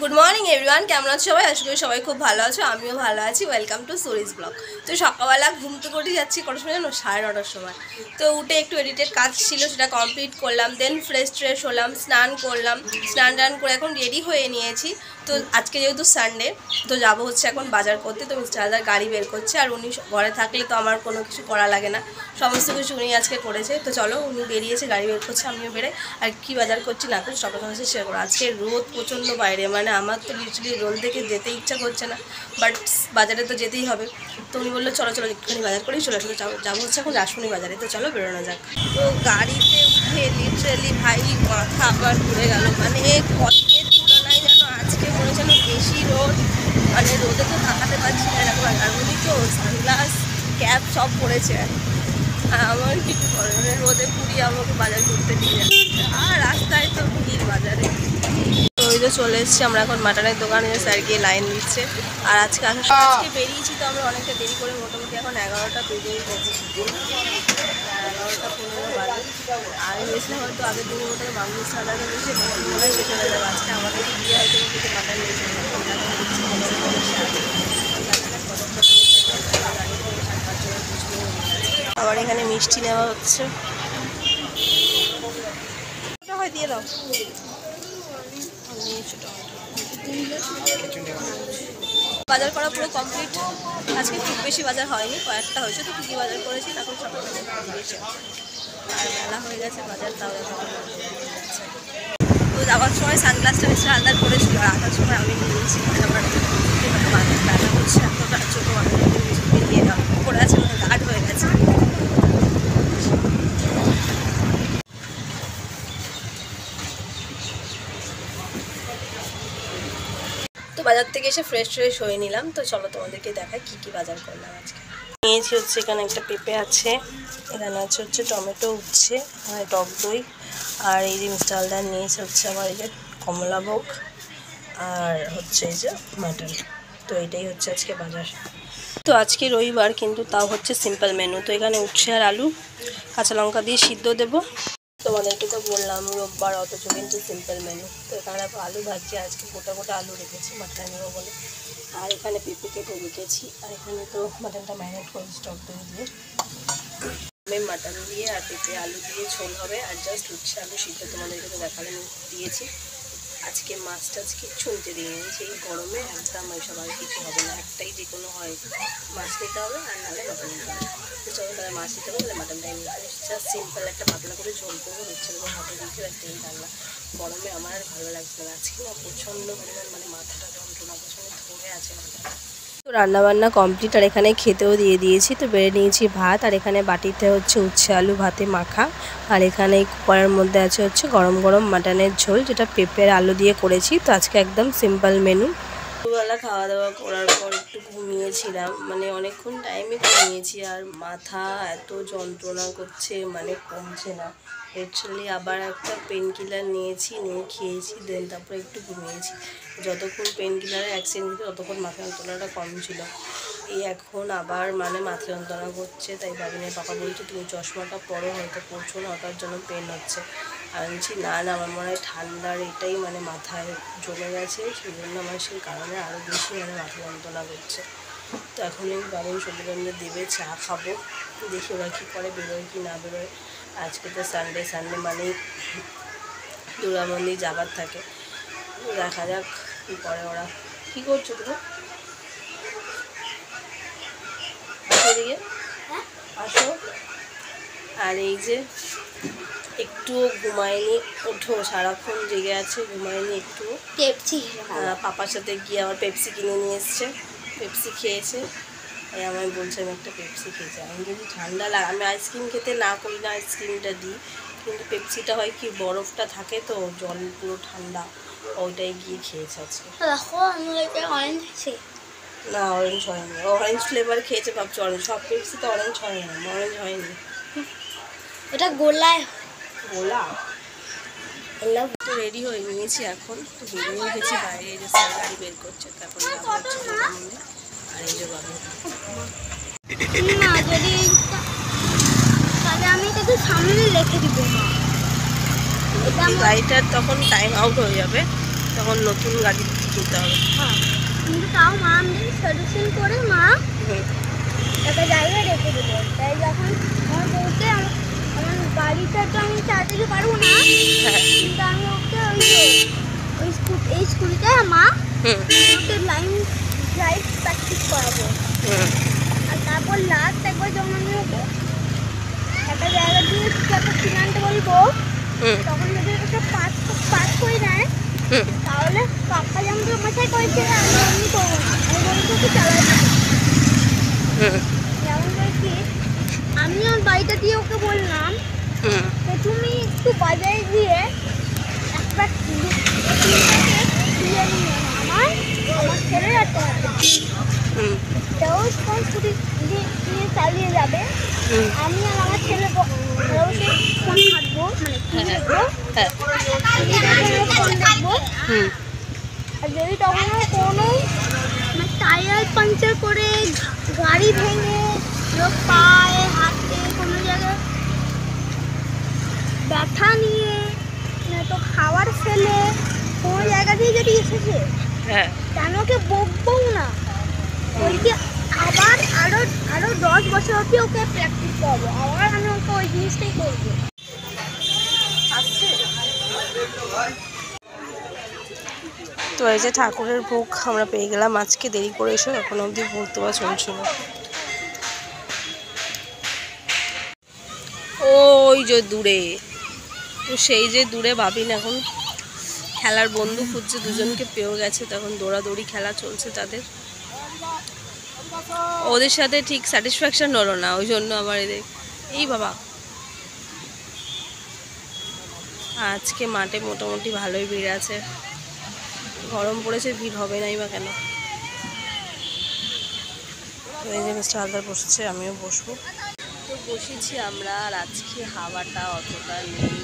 Good morning everyone, কেমন আছো সবাই? আশা করি সবাই খুব ভালো আছো, আমিও ভালো আছি। Welcome to Surij blog. তো সকালবেলা ঘুম থেকে উঠে যাচ্ছি কটার সময় জানো? 9:30টার সময়। তো উঠে একটু এডিটেড কাজ ছিল, সেটা কমপ্লিট করলাম। দেন ফ্রেশ হলাম, স্নান করলাম। স্নান করে এখন রেডি হয়ে নিয়েছি। তো আজকে যেহেতু সানডে, তো যাবো হচ্ছে এখন বাজার করতে। তো মিস্টার দাদার গাড়ি বের করছে, আর উনি ঘরে থাকলে তো আমার কোনো কিছু করা লাগে না, সমস্ত কিছু উনি আজকে করেছে। তো চলো, উনি বেরিয়েছে, গাড়ি বের করছে, আমিও বেরোই। আর কী বাজার করছি না করছি সবার সঙ্গে শেয়ার করো। আজকে রোদ প্রচণ্ড বাইরে, মানে আমার তো লিটারালি রোদ দেখে যেতে ইচ্ছা করছে না, বাট বাজারে তো যেতেই হবে। তো উনি বললো চলো একটুখানি বাজার করেই চলে আসলো। যাবো হচ্ছে এখন রাসমণি বাজারে। তো চলো বেরোনো যাক। তো গাড়িতে উঠে লিটারালি ভাই মাথা আবার ঘুরে গেল, মানে কদিনের তুলনায় যেন আজকে মনে যেন বেশি রোদ, মানে রোদে তো তাকাতে পারছি না এরকম। আর উনি তো সানগ্লাস ক্যাপ সব পরেছে, আমার কিছু করে মানে রোদে পুড়িয়ে আমাকে বাজার করতে নিয়ে যাচ্ছে। আর রাস্তায় তো ভিড় বাজারে। তো ওই যে চলে এসেছি আমরা এখন মাটনের দোকানে, স্যার গিয়ে লাইন দিচ্ছে। আর আজকে আজকে বেরিয়েছি তো আমরা অনেকটা দেরি করে, মোটামুটি এখন 11টা বেজেই গেছি, 11:15 বাজে। আর ভেবেছিলাম হয়তো আগের দিনের মতো বাংলা সাদাকে বেশি মনে হয় সে চলে যাবে। আজকে আমাদের গিয়ে হয়তো কিছু মাটন নিয়েছে। আবার এখানে মিষ্টি নেওয়া হচ্ছে, হয় দিয়ে দাও। বাজার করা পুরো কমপ্লিট। আজকে খুব বেশি বাজার হয়নি, কয়েকটা হয়েছে। তো কী কী বাজার করেছি এখন সকাল বেশি, আর মেলা হয়ে গেছে বাজার, তাও তো যাওয়ার সময় সানগ্লাসটা বেশি আলাদা করেছিল, আর আসার সময় আমি নিয়েছি। আমার মেলা হচ্ছে এতটা ছোটো নিয়ে যাওয়া পড়ে আছে, মানে গাঢ় হয়ে গেছে। তো বাজার থেকে এসে ফ্রেশ হয়ে নিলাম। তো চলো তোমাদেরকে দেখাই কী কী বাজার করলাম আজকে। নিয়েছি হচ্ছে এখানে একটা পেঁপে আছে, এখানে আছে হচ্ছে টমেটো, উচ্ছে, টক দই, আর এই যে মিষ্টি হালদার নিয়েছে হচ্ছে আমার এই যে কমলাভোগ, আর হচ্ছে এই যে মাটন। তো এটাই হচ্ছে আজকে বাজার। তো আজকে রবিবার, কিন্তু তাও হচ্ছে সিম্পল মেনু। তো এখানে উচ্ছে আর আলু কাঁচা লঙ্কা দিয়ে সিদ্ধ দেবো। তোমাদেরকে তো বললাম রোববার, অথচ কিন্তু সিম্পল মেনু। তো এখানে আলু ভাজছি, আজকে গোটা আলু রেখেছি মাটন নেবো বলে। আর এখানে পেঁপে কেটে রেখেছি, আর এখানে তো মাটনটা ম্যারিনেট করেছি টক দই দিয়ে। আমি মাটন দিয়ে আর পেঁপে আলু দিয়ে ঝোল হবে, আর জাস্ট উচ্ছে আলু সিদ্ধ তোমাদেরকে তো দেখালে দিয়েছি। আজকে মাছটা আজকে ছুলতে দিয়ে নিয়েছি, এই গরমে একদম এইসব আর কিছু হবে না, একটাই যে কোনো হয়, মাছ নিতে হবে আর নাহলে মাটন নিতে হবে। তো চলো তাহলে মাছ নিতে হবে, তাহলে মাটনটাই নিতে হবে। জাস্ট সিম্পল একটা পাতলা করে ঝোল করবো, হচ্ছে হাতে দিতে আর তেল রান্না। গরমে আমার আর ভালো লাগছে না আজকে, না প্রচণ্ড পরিমাণ মানে মাথাটা যন্ত্রণা প্রচণ্ড ধরে আছে মাথাটা। তো রান্নাবান্না কমপ্লিট, আর এখানে খেতেও দিয়ে দিয়েছি। তো বেড়ে নিয়েছি ভাত, আর এখানে বাটিতে হচ্ছে উচ্ছে আলু ভাতে মাখা, আর এখানে কুকারের মধ্যে আছে হচ্ছে গরম গরম মাটনের ঝোল, যেটা পেঁপের আলু দিয়ে করেছি। তো আজকে একদম সিম্পল মেনু। দুবেলা খাওয়া দাওয়া করার পর একটু ঘুমিয়েছিলাম, মানে অনেকক্ষণ টাইমে ঘুমিয়েছি, আর মাথা এত যন্ত্রণা করছে, মানে কমছে না লিটারালি। আবার একটা পেন কিলার নিয়েছি, নিয়ে খেয়েছি, দেন তারপরে একটু ঘুমিয়েছি। যতক্ষণ পেন কিলারের অ্যাকশন দিত ততক্ষণ মাথা যন্ত্রণাটা কম ছিল। এই এখন আবার মানে মাথা যন্ত্রণা করছে, তাই ভাবিনি। পাপা বলছে তুমি চশমাটা পরো, হয়তো পড়ছো না, ওটার জন্য পেন হচ্ছে। আমি বলছি না আমার মনে হয় ঠান্ডার এটাই মানে মাথায় জমে গেছে, সেই জন্য আমার সেই কারণে আরও বেশি মানে মাথা যন্ত্রণা করছে। তো এখন এই বাবুন সবুজে দেবে, চা খাবো, দেখি ওরা কী করে, বেরোয় কি না বেরোয়। আজকে তো সানডে মানেই দুর্গা মন্দির যাবার থাকে, দেখা যাক কী করে ওরা। কী করছো তুমি? এদিকে আসো। আর এই যে একটুও ঘুমায়নি, ওঠো, সারাক্ষণ জেগে আছে, ঘুমায়নি একটুও। পেপসি পাপার সাথে গিয়ে আমার পেপসি কিনে নিয়ে এসছে, পেপসি খেয়েছে। তাই আমায় বলছে আমি একটা পেপসি খেয়েছি। আমি যদি ঠান্ডা লাগে, আমি আইসক্রিম খেতে না করি না, আইসক্রিমটা দিই, কিন্তু পেপসিটা হয় কি বরফটা থাকে তো, জল পুরো ঠান্ডা, ওইটাই গিয়ে খেয়েছে আজকে। অরেঞ্জ আছে না, অরেঞ্জ হয়নি, অরেঞ্জ ফ্লেভার খেয়েছে ভাবছি অরেঞ্জ। সব পেপসি তো অরেঞ্জ হয় না, অরেঞ্জ হয়নি, ওটা গোলায় গোলা। তো রেডি হয়ে নিয়েছি এখন, তো বেরিয়ে গেছি বাইরে। এই যে স্যার গাড়ি বের করছে, তারপরে আর এই যে বাবু আমি তাকে সামনে রেখে দিব, গাড়িটার তখন টাইম আউট হয়ে যাবে, তো তখন নতুন গাড়ি কিনতে হবে। হ্যাঁ, কিন্তু তাও মা আমাদের সলিউশন করে মা একটা জায়গায় রেখে দেবো। তাই যখন আমার বউকে আমার গাড়িটা তো আমি চালাতে পারবো না, কিন্তু আমি ওকে এই স্কুটিতে মা ওকে ড্রাইভ প্র্যাকটিস করাবো। আর তারপর লাস্ট একবার যখন আমি ওকে একটা জায়গা দিয়ে কিছু একটা কিনে আনতে বলবো, তখন যদি ওটা পাস করে নেয় তাহলে কাকা যেমন মাথায় করেছে আমি এমনি করবো না, আমি বলবো ওকে চালাতে। যেমন করে কি আমি আমার বাড়িটা দিয়ে ওকে বললাম যে তুমি একটু বাজারে গিয়ে একটা দিয়ে নিয়ে আমার ছেলের একটা সেও স্কুটি নিয়ে চালিয়ে যাবে, আমি আর আমার ছেলে ফোন ঘাটবো, মানে টিভি দেখবো, ফোন দেখবো। আর যদি তখন কোনো টায়ার পাংচার করে গাড়ি ভেঙে পায়ে হাতে কোনো জায়গায় ব্যথা নিয়ে তো খাবার ফেলে কোনো জায়গা দিয়ে যদি এসেছে, কেন ওকে বকবও না, ওইকে আবার আরো 10 বছর অবধি ওকে প্র্যাকটিস করবো, আবার আমি ওকে ওই জিনিসটাই করবো। তো এই যে ঠাকুরের ভোগ আমরা পেয়ে গেলাম, আজকে দেরি করে এসো, এখন অবধি ভোগ দেওয়া চলছিল। ওই যে দূরে, তো সেই যে দূরে ভাবিন এখন খেলার বন্ধু খুঁজছে, দুজনকে পেয়েও গেছে, তখন দৌড়াদৌড়ি খেলা চলছে তাদের। ওদের সাথে ঠিক স্যাটিসফ্যাকশন হলো না, ওই জন্য আবার এদের এই বাবা আজকে মাঠে মোটামুটি ভালোই ভিড় আছে, গরম পড়েছে, ভিড় হবে নাই বা কেন। এই যে মিস্টার হালদার বসছে, আমিও বসবো। তো বসেছি আমরা, আর আজকে হাওয়াটা অতটা নেই,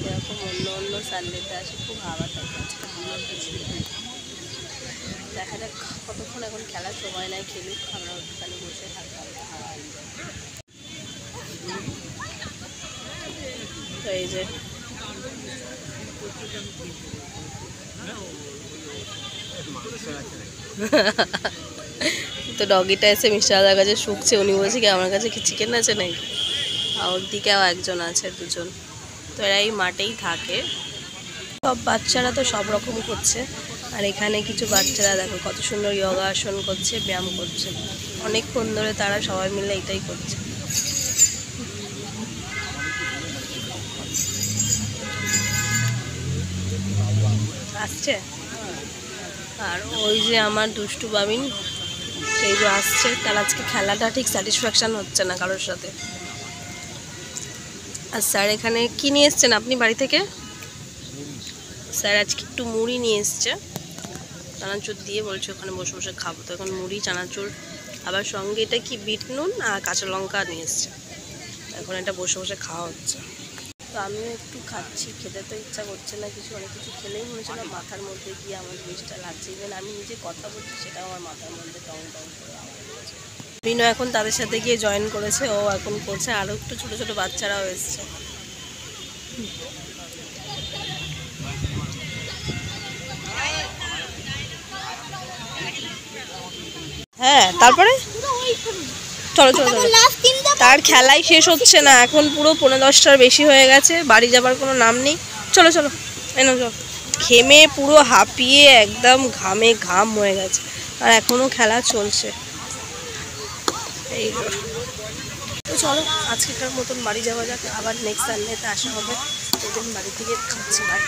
এরকম অন্য সানডেতে আসে খুব হাওয়াটা, আজকে হাওয়াটা ছিল। দেখা যাক কতক্ষণ এখন খেলার সময় নাই, খেলুক, আমরা ওখানে বসে থাকতাম। তো এই যে তো ডগিটা এসে মিস্টার দাদার কাছে শুকছে, উনি বলছে কি আমার কাছে কি চিকেন আছে নাকি, আর ওর দিকেও একজন আছে, দুজন। তো এরা এই মাঠেই থাকে, সব বাচ্চারা তো সব রকম করছে, আর এখানে কিছু বাচ্চারা দেখো কত সুন্দর যোগাসন করছে, ব্যায়াম করছে, অনেকক্ষণ ধরে তারা সবাই মিলে এটাই করছে। আসছে, আর ওই যে আমার দুষ্টু বাবিন সেই যে আসছে, তার আজকে খেলাটা ঠিক স্যাটিসফ্যাকশান হচ্ছে না কারোর সাথে। আর স্যার এখানে কি নিয়ে এসছেন আপনি বাড়ি থেকে? স্যার আজকে একটু মুড়ি নিয়ে এসছে, চানাচুর দিয়ে, বলছে ওখানে বসে বসে খাবো। তো এখন মুড়ি চানাচুর, আবার সঙ্গে এটা কি বিট নুন আর কাঁচা লঙ্কা নিয়ে এসছে, এখন এটা বসে বসে খাওয়া হচ্ছে। তো আমিও একটু খাচ্ছি, খেতে তো ইচ্ছা করছে না কিছু, অনেক কিছু খেলেই মনে হচ্ছে না মাথার মধ্যে গিয়ে আমার জিনিসটা লাগছে, ইভেন আমি নিজে কথা বলছি সেটাও আমার মাথার মধ্যে টং টং করে আওয়াজ হচ্ছে। বিনয় এখন তাদের সাথে গিয়ে জয়েন করেছে, ও এখন করছে, আরও একটু ছোটো ছোটো বাচ্চারাও এসছে। হ্যাঁ, তারপরে চলো চলো চলো, তার খেলাই শেষ হচ্ছে না, এখন পুরো 9:45টার বেশি হয়ে গেছে, বাড়ি যাবার কোনো নাম নেই। চলো চলো এনো চলো, ঘেমে পুরো হাঁপিয়ে একদম ঘামে ঘাম হয়ে গেছে, আর এখনও খেলা চলছে। এই তো চলো আজকেকার মতন বাড়ি যাওয়া যাক, আবার নেক্সট সানডেতে আসা হবে, ওদের বাড়ি থেকে খাচ্ছি। বাই।